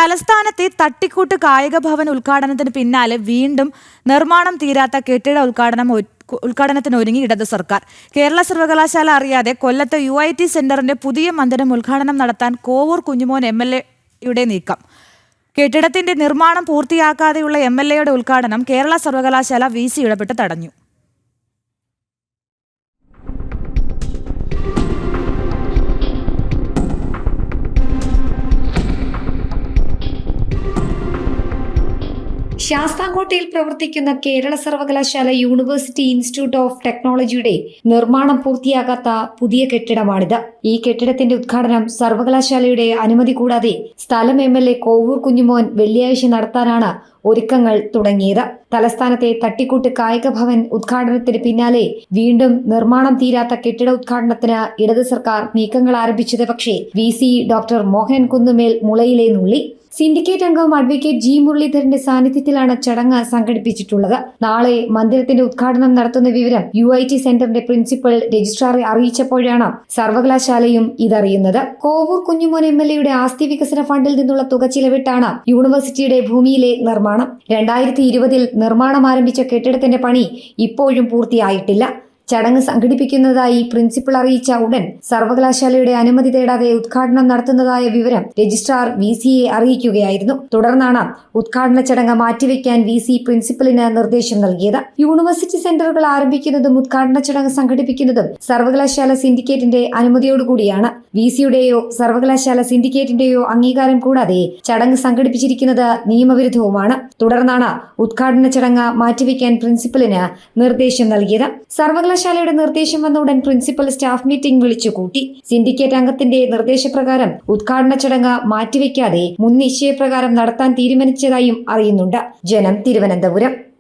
തലസ്ഥാനത്തെ തട്ടിക്കൂട്ട് കായിക ഭവൻ ഉദ്ഘാടനത്തിന് പിന്നാലെ വീണ്ടും നിർമ്മാണം തീരാത്ത കെട്ടിട ഉദ്ഘാടനത്തിനൊരുങ്ങി ഇടത് സർക്കാർ. കേരള സർവകലാശാല അറിയാതെ കൊല്ലത്തെ UIT സെന്ററിന്റെ പുതിയ മന്ദിരം ഉദ്ഘാടനം നടത്താൻ കോവൂർ കുഞ്ഞുമോൻ MLA നീക്കം. കെട്ടിടത്തിന്റെ നിർമ്മാണം പൂർത്തിയാക്കാതെയുള്ള MLAയുടെ ഉദ്ഘാടനം കേരള സർവകലാശാല VC ഇടപെട്ട് തടഞ്ഞു. ശാസ്താംകോട്ടയിൽ പ്രവർത്തിക്കുന്ന കേരള സർവകലാശാല യൂണിവേഴ്സിറ്റി ഇൻസ്റ്റിറ്റ്യൂട്ട് ഓഫ് ടെക്നോളജിയുടെ നിർമ്മാണം പൂർത്തിയാകാത്ത പുതിയ കെട്ടിടമാണിത്. ഈ കെട്ടിടത്തിന്റെ ഉദ്ഘാടനം സർവകലാശാലയുടെ അനുമതി കൂടാതെ സ്ഥലം MLA കോവൂർ കുഞ്ഞുമോൻ വെള്ളിയാഴ്ച നടത്താനാണ് ഒരുക്കങ്ങൾ തുടങ്ങിയത്. തലസ്ഥാനത്തെ തട്ടിക്കൂട്ട് കായിക ഭവൻ ഉദ്ഘാടനത്തിന് പിന്നാലെ വീണ്ടും നിർമ്മാണം തീരാത്ത കെട്ടിട ഉദ്ഘാടനത്തിന് ഇടത് സർക്കാർ നീക്കങ്ങൾ ആരംഭിച്ചത്. പക്ഷേ VC ഡോക്ടർ മോഹൻ കുന്നുമേൽ മുളയിലെ നുള്ളി. സിൻഡിക്കേറ്റ് അംഗം അഡ്വക്കേറ്റ് G മുരളീധരന്റെ സാന്നിധ്യത്തിലാണ് ചടങ്ങ് സംഘടിപ്പിച്ചിട്ടുള്ളത്. നാളെ മന്ദിരത്തിന്റെ ഉദ്ഘാടനം നടത്തുന്ന വിവരം UIT സെന്ററിന്റെ പ്രിൻസിപ്പൽ രജിസ്ട്രാറെ അറിയിച്ചപ്പോഴാണ് സർവകലാശാലയും ഇതറിയുന്നത്. കോവൂർ കുഞ്ഞുമോൻ MLAയുടെ ആസ്തി വികസന ഫണ്ടിൽ നിന്നുള്ള തുക ചിലവിട്ടാണ് യൂണിവേഴ്സിറ്റിയുടെ ഭൂമിയിലെ നിർമ്മാണം. 2020 നിർമ്മാണം ആരംഭിച്ച കെട്ടിടത്തിന്റെ പണി ഇപ്പോഴും പൂർത്തിയായിട്ടില്ല. ചടങ്ങ് സംഘടിപ്പിക്കുന്നതായി പ്രിൻസിപ്പൽ അറിയിച്ച ഉടൻ സർവകലാശാലയുടെ അനുമതി തേടാതെ ഉദ്ഘാടനം നടത്തുന്നതായ വിവരം രജിസ്ട്രാർ VCയെ അറിയിക്കുകയായിരുന്നു. തുടർന്നാണ് ഉദ്ഘാടന ചടങ്ങ് മാറ്റിവെക്കാൻ VC പ്രിൻസിപ്പലിന് നിർദ്ദേശം നൽകിയത്. യൂണിവേഴ്സിറ്റി സെന്ററുകൾ ആരംഭിക്കുന്നതും ഉദ്ഘാടന ചടങ്ങ് സംഘടിപ്പിക്കുന്നതും സർവകലാശാല സിൻഡിക്കേറ്റിന്റെ അനുമതിയോടുകൂടിയാണ്. VCയുടെയോ സർവകലാശാല സിൻഡിക്കേറ്റിന്റെയോ അംഗീകാരം കൂടാതെ ചടങ്ങ് സംഘടിപ്പിച്ചിരിക്കുന്നത് നിയമവിരുദ്ധവുമാണ്. തുടർന്നാണ് ഉദ്ഘാടന ചടങ്ങ് മാറ്റിവെക്കാൻ പ്രിൻസിപ്പലിന് നിർദ്ദേശം നൽകിയത്. സർവകലാശാലയുടെ നിർദ്ദേശം വന്ന ഉടൻ പ്രിൻസിപ്പൽ സ്റ്റാഫ് മീറ്റിംഗ് വിളിച്ചുകൂട്ടി. സിൻഡിക്കേറ്റ് അംഗത്തിന്റെ നിർദ്ദേശപ്രകാരം ഉദ്ഘാടന ചടങ്ങ് മാറ്റിവെക്കാതെ മുൻ നിശ്ചയപ്രകാരം നടത്താൻ തീരുമാനിച്ചതായും അറിയുന്നുണ്ട്. ജനം, തിരുവനന്തപുരം.